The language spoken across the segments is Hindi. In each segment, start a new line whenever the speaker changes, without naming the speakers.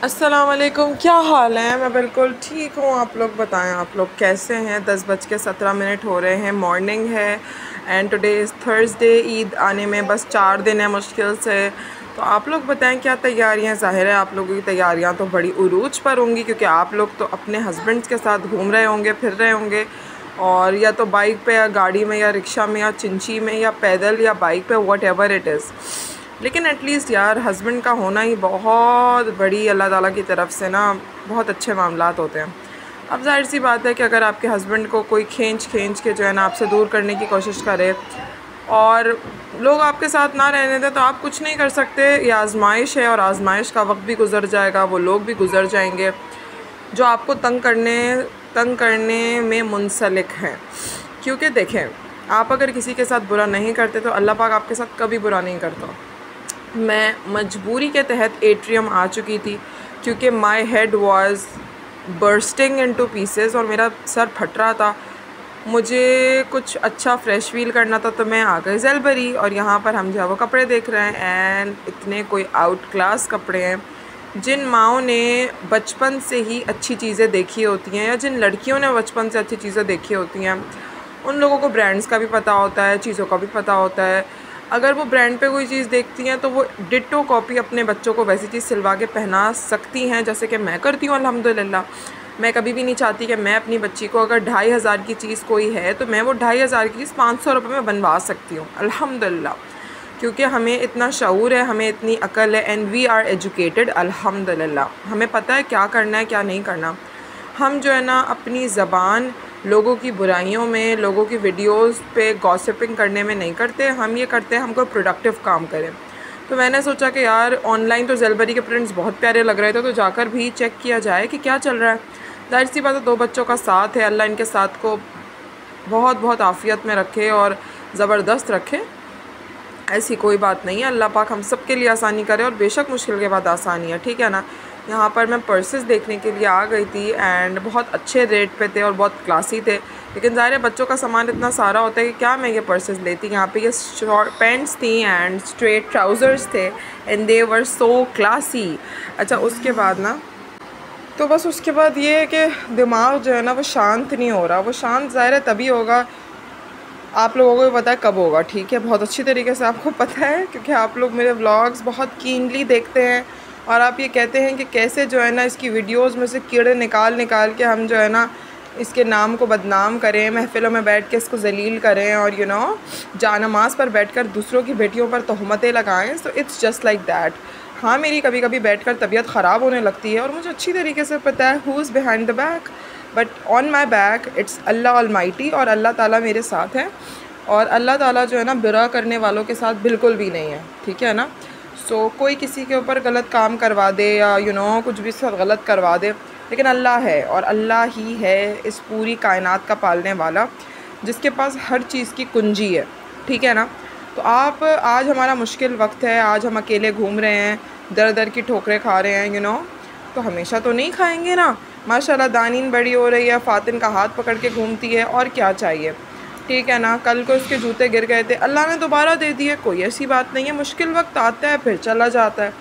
अस्सलाम वालेकुम, क्या हाल है। मैं बिल्कुल ठीक हूँ। आप लोग बताएं, आप लोग कैसे हैं। 10:17 हो रहे हैं, मॉर्निंग है and today is Thursday. Eid आने में बस 4 दिन है मुश्किल से। तो आप लोग बताएं क्या तैयारियां। ज़ाहिर है आप लोगों की तैयारियां तो बड़ी उरूज पर होंगी, क्योंकि आप लोग तो अपने हस्बैंड्स के साथ घूम रहे होंगे, फिर रहे होंगे, और या तो बाइक पे या गाड़ी में या रिक्शा में या चिंची में या पैदल या बाइक पे, वट एवर इट इज़। लेकिन एटलीस्ट यार हस्बैंड का होना ही बहुत बड़ी अल्लाह ताला की तरफ से ना बहुत अच्छे मामलात होते हैं। अब जाहिर सी बात है कि अगर आपके हस्बैंड को कोई खींच के जो है ना आपसे दूर करने की कोशिश करे और लोग आपके साथ ना रहने दें, तो आप कुछ नहीं कर सकते। ये आजमाइश है और आजमाइश का वक्त भी गुजर जाएगा, वो लोग भी गुजर जाएंगे जो आपको तंग करने में मुंसलिक हैं। क्योंकि देखें, आप अगर किसी के साथ बुरा नहीं करते तो अल्लाह पाक आपके साथ कभी बुरा नहीं करता। मैं मजबूरी के तहत एट्रियम आ चुकी थी, क्योंकि my head was bursting into pieces और मेरा सर फट रहा था। मुझे कुछ अच्छा फ़्रेश फील करना था, तो मैं आ गई ज़ेलबरी, और यहाँ पर हम जो है वो कपड़े देख रहे हैं। एंड इतने कोई आउट क्लास कपड़े हैं। जिन माओं ने बचपन से ही अच्छी चीज़ें देखी होती हैं, या जिन लड़कियों ने बचपन से अच्छी चीज़ें देखी होती हैं, उन लोगों को ब्रांड्स का भी पता होता है, चीज़ों का भी पता होता है। अगर वो ब्रांड पे कोई चीज़ देखती हैं तो वो डिट्टो कॉपी अपने बच्चों को वैसी चीज़ सिलवा के पहना सकती हैं, जैसे कि मैं करती हूँ अल्हम्दुलिल्लाह। मैं कभी भी नहीं चाहती कि मैं अपनी बच्ची को, अगर 2,500 की चीज़ कोई है तो मैं वो 2,500 की चीज़ 500 रुपये में बनवा सकती हूँ अल्हम्दुलिल्लाह। क्योंकि हमें इतना शऊर है, हमें इतनी अकल है, एंड वी आर एजुकेटेड अल्हम्दुलिल्लाह। हमें पता है क्या करना है क्या नहीं करना। हम जो है ना अपनी ज़बान लोगों की बुराइयों में, लोगों की वीडियोस पे गॉसिपिंग करने में नहीं करते। हम ये करते हैं हम कोई प्रोडक्टिव काम करें। तो मैंने सोचा कि यार ऑनलाइन तो ज़ेलबरी के प्रिंट्स बहुत प्यारे लग रहे थे, तो जाकर भी चेक किया जाए कि क्या चल रहा है। जाहिर सी बात है 2 बच्चों का साथ है, अल्लाह इनके साथ को बहुत बहुत आफ़ियत में रखे और ज़बरदस्त रखे। ऐसी कोई बात नहीं है, अल्लाह पाक हम सब के लिए आसानी करे, और बेशक मुश्किल के बाद आसानी है, ठीक है ना। यहाँ पर मैं पर्सेस देखने के लिए आ गई थी एंड बहुत अच्छे रेट पे थे और बहुत क्लासी थे। लेकिन ज़ाहिर है बच्चों का सामान इतना सारा होता है कि क्या मैं ये पर्सेस लेती। यहाँ पे ये शॉर्ट पैंट्स थी एंड स्ट्रेट ट्राउज़र्स थे and they were so classy. अच्छा, उसके बाद ना तो बस उसके बाद ये है कि दिमाग जो है ना वो शांत नहीं हो रहा। वो शांत ज़ाहिर है तभी होगा, आप लोगों को भी पता है कब होगा, ठीक है। बहुत अच्छी तरीके से आपको पता है, क्योंकि आप लोग मेरे व्लॉग्स बहुत कीनली देखते हैं और आप ये कहते हैं कि कैसे जो है ना इसकी वीडियोस में से कीड़े निकाल के हम जो है ना इसके नाम को बदनाम करें, महफ़िलों में बैठ के इसको जलील करें और जानमाज पर बैठकर दूसरों की बेटियों पर तहमतें लगाएं। So it's just like that. हाँ, मेरी कभी कभी बैठकर तबीयत ख़राब होने लगती है और मुझे अच्छी तरीके से पता है who is behind the back, but on my back it's Allah almighty, और अल्लाह ताला मेरे साथ है। और अल्लाह ताला जो है ना बुरा करने वालों के साथ बिल्कुल भी नहीं है, ठीक है ना। सो कोई किसी के ऊपर गलत काम करवा दे या कुछ भी सब गलत करवा दे, लेकिन अल्लाह है और अल्लाह ही है इस पूरी कायनात का पालने वाला, जिसके पास हर चीज़ की कुंजी है, ठीक है ना। तो आप आज हमारा मुश्किल वक्त है, आज हम अकेले घूम रहे हैं, दर दर की ठोकरें खा रहे हैं, तो हमेशा तो नहीं खाएंगे ना। माशाल्लाह दानीन बड़ी हो रही है, फ़ातिन का हाथ पकड़ के घूमती है, और क्या चाहिए, ठीक है ना। कल को इसके जूते गिर गए थे, अल्लाह ने दोबारा दे दिए, कोई ऐसी बात नहीं है। मुश्किल वक्त आता है फिर चला जाता है,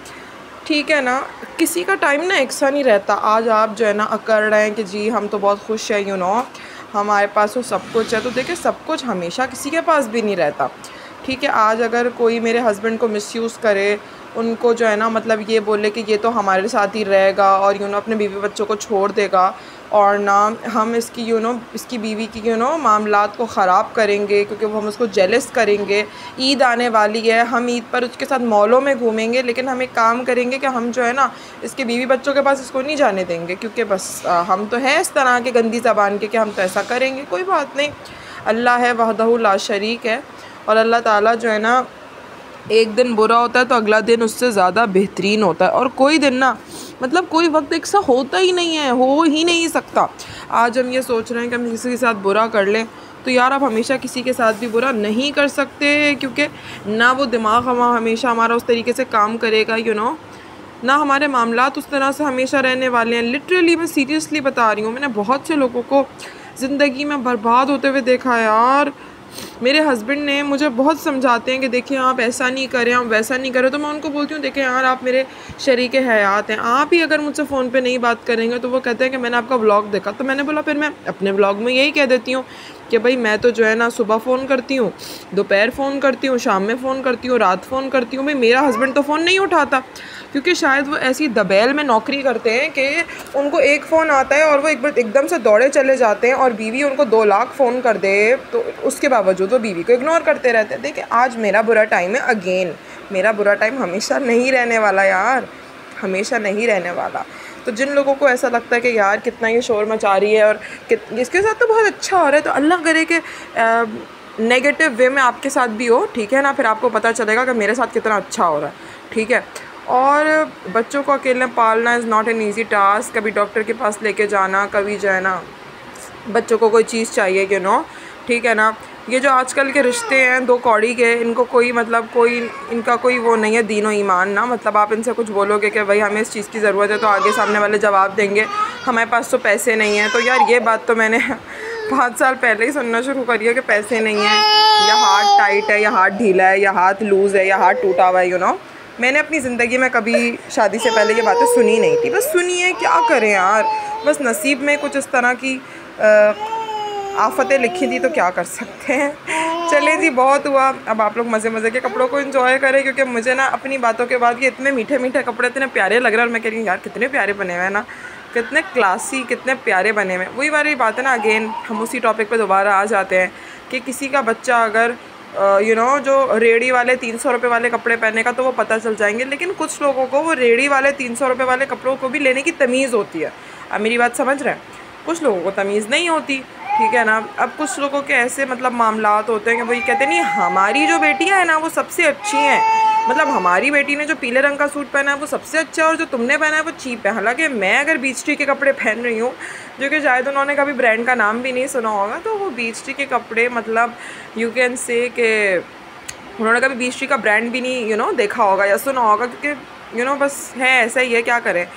ठीक है ना। किसी का टाइम ना एक सा नहीं रहता। आज आप जो है ना कर रहे हैं कि जी हम तो बहुत खुश हैं, हमारे पास तो सब कुछ है, तो देखिए सब कुछ हमेशा किसी के पास भी नहीं रहता, ठीक है। आज अगर कोई मेरे हस्बैंड को मिसयूज़ करे, उनको जो है ना मतलब ये बोले कि ये तो हमारे साथ ही रहेगा और अपने बीवी बच्चों को छोड़ देगा, और ना हम इसकी इसकी बीवी की मामलात को ख़राब करेंगे क्योंकि वो हम उसको जेलस करेंगे। ईद आने वाली है, हम ईद पर उसके साथ मॉलों में घूमेंगे, लेकिन हम एक काम करेंगे कि हम जो है ना इसके बीवी बच्चों के पास इसको नहीं जाने देंगे, क्योंकि बस हम तो हैं इस तरह के गंदी ज़बान के कि हम तो ऐसा करेंगे। कोई बात नहीं, अल्लाह है वहदहू ला शरीक है, और अल्लाह ताला जो है ना एक दिन बुरा होता है तो अगला दिन उससे ज़्यादा बेहतरीन होता है, और कोई दिन ना मतलब कोई वक्त एक सा होता ही नहीं है, हो ही नहीं सकता। आज हम ये सोच रहे हैं कि हम किसी के साथ बुरा कर लें, तो यार आप हमेशा किसी के साथ भी बुरा नहीं कर सकते, क्योंकि ना वो दिमाग हमेशा हमारा उस तरीके से काम करेगा, ना हमारे मामलात उस तरह से हमेशा रहने वाले हैं। लिटरली मैं सीरियसली बता रही हूँ, मैंने बहुत से लोगों को ज़िंदगी में बर्बाद होते हुए देखा है यार। मेरे हस्बैंड ने मुझे बहुत समझाते हैं कि देखिए आप ऐसा नहीं करें, आप वैसा नहीं करें, तो मैं उनको बोलती हूँ देखें यार आप मेरे शरीके हयात हैं, आप ही अगर मुझसे फ़ोन पे नहीं बात करेंगे तो वो कहते हैं कि मैंने आपका व्लॉग देखा। तो मैंने बोला फिर मैं अपने व्लॉग में यही कह देती हूँ कि भाई मैं तो जो है ना सुबह फ़ोन करती हूँ, दोपहर फ़ोन करती हूँ, शाम में फ़ोन करती हूँ, रात फ़ोन करती हूँ। भाई मेरा हस्बैंड तो फ़ोन नहीं उठाता क्योंकि शायद वो ऐसी दबेल में नौकरी करते हैं कि उनको एक फ़ोन आता है और वो एकदम से दौड़े चले जाते हैं और बीवी उनको 2 लाख फ़ोन कर दे तो उसके बावजूद वो बीवी को इग्नोर करते रहते हैं। देखिए आज मेरा बुरा टाइम है, अगेन मेरा बुरा टाइम हमेशा नहीं रहने वाला यार, हमेशा नहीं रहने वाला। तो जिन लोगों को ऐसा लगता है कि यार कितना ये शोर मचा रही है और इसके साथ तो बहुत अच्छा हो रहा है, तो अल्लाह करे कि नेगेटिव वे में आपके साथ भी हो, ठीक है ना, फिर आपको पता चलेगा कि मेरे साथ कितना अच्छा हो रहा है, ठीक है। और बच्चों को अकेले पालना is not an easy task. कभी डॉक्टर के पास लेके जाना, कभी जो है ना बच्चों को कोई चीज़ चाहिए कि नो, ठीक है ना। ये जो आजकल के रिश्ते हैं 2 कौड़ी के, इनको कोई मतलब कोई इनका कोई वो नहीं है दीन और ईमान ना। मतलब आप इनसे कुछ बोलोगे कि भाई हमें इस चीज़ की ज़रूरत है तो आगे सामने वाले जवाब देंगे हमारे पास तो पैसे नहीं हैं। तो यार ये बात तो मैंने 5 साल पहले ही सुनना शुरू करी है कि पैसे नहीं हैं, या हाथ टाइट है, या हाथ ढीला है, या हाथ लूज़ है, या हाथ टूटा हुआ है, यू नो। मैंने अपनी ज़िंदगी में कभी शादी से पहले ये बातें सुनी नहीं थी। बस सुनिए क्या करें यार, बस नसीब में कुछ इस तरह की आफतें लिखी थी तो क्या कर सकते हैं। चलें जी बहुत हुआ, अब आप लोग मज़े मज़े के कपड़ों को एंजॉय करें क्योंकि मुझे ना अपनी बातों के बाद ये इतने मीठे मीठे कपड़े इतने प्यारे लग रहे हैं और मैं कह रही हूँ यार कितने प्यारे बने हुए हैं ना, कितने क्लासी, कितने प्यारे बने हुए हैं। वही वाली बात है ना, अगेन हम उसी टॉपिक पे दोबारा आ जाते हैं कि किसी का बच्चा अगर जो रेडी वाले 300 रुपये वाले कपड़े पहने का तो वो पता चल जाएंगे, लेकिन कुछ लोगों को वो रेडी वाले 300 रुपये वाले कपड़ों को भी लेने की तमीज़ होती है। अब मेरी बात समझ रहे हैं, कुछ लोगों को तमीज़ नहीं होती, ठीक है ना। अब कुछ लोगों के ऐसे मतलब मामलात होते हैं कि भाई कहते नहीं हमारी जो बेटियां हैं ना वो सबसे अच्छी हैं, मतलब हमारी बेटी ने जो पीले रंग का सूट पहना है वो सबसे अच्छा है और जो तुमने पहना है वो चीप है। हालांकि मैं अगर बीच टी के कपड़े पहन रही हूँ जो कि शायद उन्होंने कभी ब्रांड का नाम भी नहीं सुना होगा, तो वो बीच टी के कपड़े मतलब यू कैन से कि उन्होंने कभी बीच टी का ब्रांड भी नहीं देखा होगा या सुना होगा, क्योंकि बस है ऐसा ही है, क्या करें।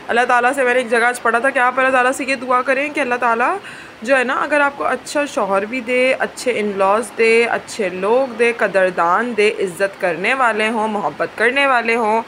अल्लाह ताला से मैंने एक जगह आज पढ़ा था कि आप अल्लाह ताला से ये दुआ करें कि अल्लाह ताला जो है ना अगर आपको अच्छा शौहर भी दे, अच्छे इन-लॉज़ दे, अच्छे लोग दे, कदरदान दे, इज़्ज़त करने वाले हों, मोहब्बत करने वाले हों,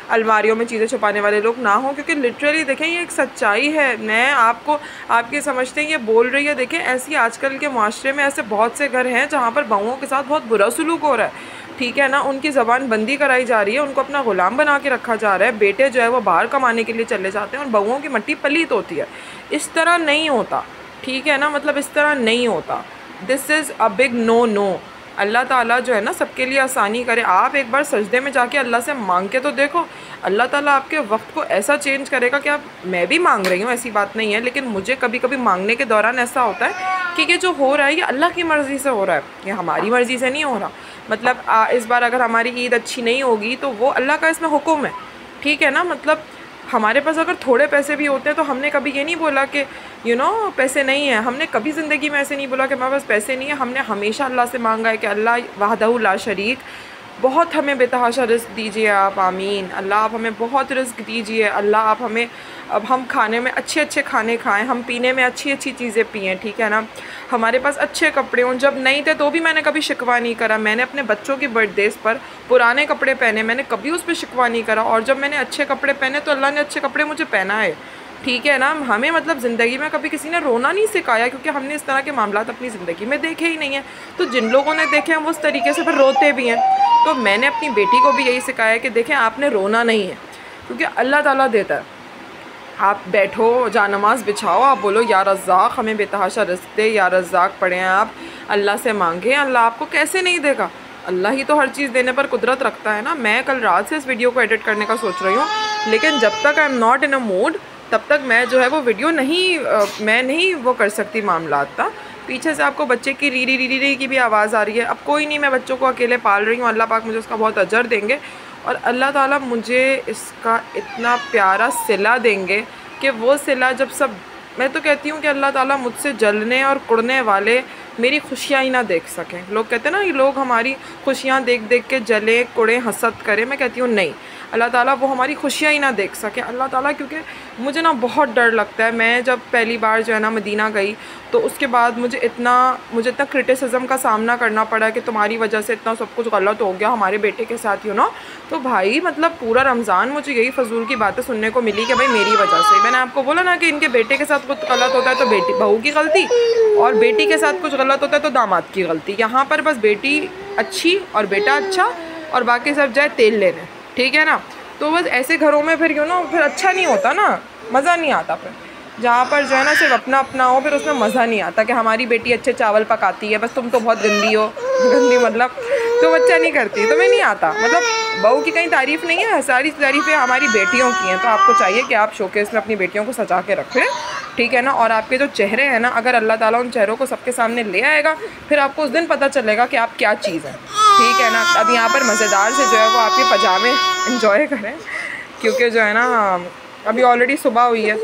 अलमारियों में चीज़ें छुपाने वाले लोग ना हों। क्योंकि लिटरली देखें ये एक सच्चाई है, मैं आपको आपके समझते हैं ये बोल रही है। देखें ऐसी आजकल के माशरे में ऐसे बहुत से घर हैं जहाँ पर बहुओं के साथ बहुत बुरा सलूक हो रहा है, ठीक है ना। उनकी ज़बान बंदी कराई जा रही है, उनको अपना ग़ुलाम बना के रखा जा रहा है। बेटे जो है वो बाहर कमाने के लिए चले जाते हैं और बहुओं की मट्टी पलीत होती है। इस तरह नहीं होता, ठीक है ना, मतलब इस तरह नहीं होता। This is a big no no. अल्लाह ताला जो है ना सबके लिए आसानी करे। आप एक बार सजदे में जाके अल्लाह से मांग के तो देखो, अल्लाह ताला आपके वक्त को ऐसा चेंज करेगा कि आप, मैं भी मांग रही हूँ ऐसी बात नहीं है, लेकिन मुझे कभी कभी मांगने के दौरान ऐसा होता है कि ये जो हो रहा है ये अल्लाह की मर्ज़ी से हो रहा है, ये हमारी मर्ज़ी से नहीं हो रहा। मतलब इस बार अगर हमारी ईद अच्छी नहीं होगी तो वो अल्लाह का इसमें हुक्म है, ठीक है ना। मतलब हमारे पास अगर थोड़े पैसे भी होते हैं तो हमने कभी ये नहीं बोला कि पैसे नहीं है, हमने कभी ज़िंदगी में ऐसे नहीं बोला कि हमारे पास पैसे नहीं है। हमने हमेशा अल्लाह से मांगा है कि अल्लाह वहदहू ला शरीक बहुत हमें बेतहाशा रिज़्क़ दीजिए आप, आमीन। अल्लाह आप हमें बहुत रिज़्क़ दीजिए, अल्लाह आप हमें, अब हम खाने में अच्छे अच्छे खाने खाएं, हम पीने में अच्छी अच्छी चीज़ें पिएं, ठीक है ना। हमारे पास अच्छे कपड़े हों, जब नहीं थे तो भी मैंने कभी शिकवा नहीं करा। मैंने अपने बच्चों की बर्थडेज़ पर पुराने कपड़े पहने, मैंने कभी उस पर शिकवा नहीं करा। और जब मैंने अच्छे कपड़े पहने तो अल्लाह ने अच्छे कपड़े मुझे पहनाए, ठीक है ना। हमें मतलब ज़िंदगी में कभी किसी ने रोना नहीं सिखाया क्योंकि हमने इस तरह के मामलात अपनी ज़िंदगी में देखे ही नहीं हैं। तो जिन लोगों ने देखे हैं वो उस तरीके से फिर रोते भी हैं। तो मैंने अपनी बेटी को भी यही सिखाया है कि देखें आपने रोना नहीं है क्योंकि अल्लाह ताला देता है। आप बैठो, जा नमाज़ बिछाओ, आप बोलो या रज़्ज़ाक़ हमें बेतहाशा रिज़्क़ दे, या रज़्ज़ाक़ पढ़ें, आप अल्लाह से मांगें। अल्लाह आपको कैसे नहीं देगा, अल्लाह ही तो हर चीज़ देने पर कुदरत रखता है ना। मैं कल रात से इस वीडियो को एडिट करने का सोच रही हूँ, लेकिन जब तक I am not in a mood तब तक मैं जो है वो वीडियो मैं नहीं वो कर सकती मामलात था। पीछे से आपको बच्चे की री री री री की भी आवाज़ आ रही है। अब कोई नहीं, मैं बच्चों को अकेले पाल रही हूँ, अल्लाह पाक मुझे उसका बहुत अजर देंगे और अल्लाह ताला मुझे इसका इतना प्यारा सिला देंगे कि वो सिला जब सब, मैं तो कहती हूँ कि अल्लाह ताला मुझसे जलने और कुड़ने वाले मेरी खुशियाँ ही ना देख सकें। लोग कहते हैं ना ये लोग हमारी खुशियाँ देख देख के जले कुड़े हसद करें, मैं कहती हूँ नहीं, अल्लाह ताला वो हमारी खुशियाँ ही ना देख सके अल्लाह ताला। क्योंकि मुझे ना बहुत डर लगता है, मैं जब पहली बार जो है ना मदीना गई तो उसके बाद मुझे इतना क्रिटिसिज्म का सामना करना पड़ा कि तुम्हारी वजह से इतना सब कुछ गलत हो गया हमारे बेटे के साथ, यू नो। तो भाई मतलब पूरा रमज़ान मुझे यही फजूल की बातें सुनने को मिली कि भाई मेरी वजह से। मैंने आपको बोला ना कि इनके बेटे के साथ कुछ गलत होता है तो बेटी बहू की गलती, और बेटी के साथ कुछ गलत होता है तो दामाद की गलती। यहाँ पर बस बेटी अच्छी और बेटा अच्छा और बाकी सब जाए तेल लेने, ठीक है ना। तो बस ऐसे घरों में फिर फिर अच्छा नहीं होता ना, मज़ा नहीं आता। फिर जहाँ पर जो है ना सिर्फ अपना अपना हो फिर उसमें मज़ा नहीं आता कि हमारी बेटी अच्छे चावल पकाती है, बस तुम तो बहुत गंदी हो। गंदी मतलब तुम अच्छा नहीं करती, तुम्हें नहीं आता। मतलब बहू की कहीं तारीफ़ नहीं है, सारी तारीफ़ें हमारी बेटियों की हैं। तो आपको चाहिए कि आप शोकेस में अपनी बेटियों को सजा के रखें, ठीक है ना। और आपके जो चेहरे हैं ना, अगर अल्लाह ताला उन चेहरों को सबके सामने ले आएगा फिर आपको उस दिन पता चलेगा कि आप क्या चीज़ हैं, ठीक है ना। अब यहाँ पर मज़ेदार से जो है वो आपके पजामे इंजॉय करें, क्योंकि जो है ना अभी ऑलरेडी सुबह हुई है,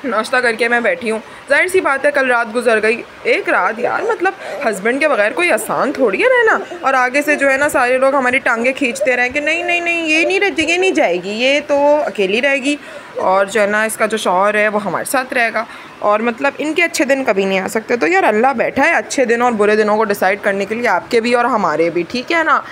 नाश्ता करके मैं बैठी हूँ। जाहिर सी बात है कल रात गुजर गई, एक रात यार, मतलब हस्बैंड के बगैर कोई आसान थोड़ी है रहना। और आगे से जो है ना सारे लोग हमारी टांगे खींचते रहें कि नहीं नहीं नहीं ये नहीं रहती, ये नहीं जाएगी, ये तो अकेली रहेगी, और जो है ना इसका जो शौहर है वो हमारे साथ रहेगा, और मतलब इनके अच्छे दिन कभी नहीं आ सकते। तो यार अल्लाह बैठा है अच्छे दिन और बुरे दिनों को डिसाइड करने के लिए, आपके भी और हमारे भी, ठीक है ना।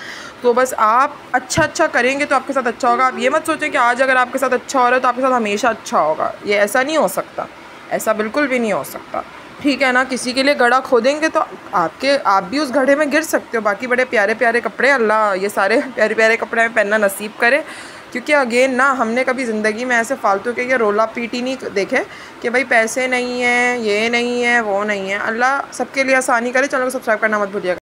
तो बस आप अच्छा करेंगे तो आपके साथ अच्छा होगा। आप ये मत सोचें कि आज अगर आपके साथ अच्छा हो रहा है तो आपके साथ हमेशा अच्छा होगा, ये ऐसा नहीं हो सकता, ऐसा बिल्कुल भी नहीं हो सकता, ठीक है ना। किसी के लिए गड्ढा खोदेंगे तो आप भी उस गड्ढे में गिर सकते हो। बाकी बड़े प्यारे प्यारे कपड़े, अल्लाह ये सारे प्यारे प्यारे कपड़े हमें पहनना नसीब करे, क्योंकि अगेन ना हमने कभी ज़िंदगी में ऐसे फालतू के ये रोला पीटी नहीं देखे कि भाई पैसे नहीं है, ये नहीं है, वो नहीं है। अल्लाह सबके लिए आसानी करे। चैनल को सब्सक्राइब करना मत भूलिएगा।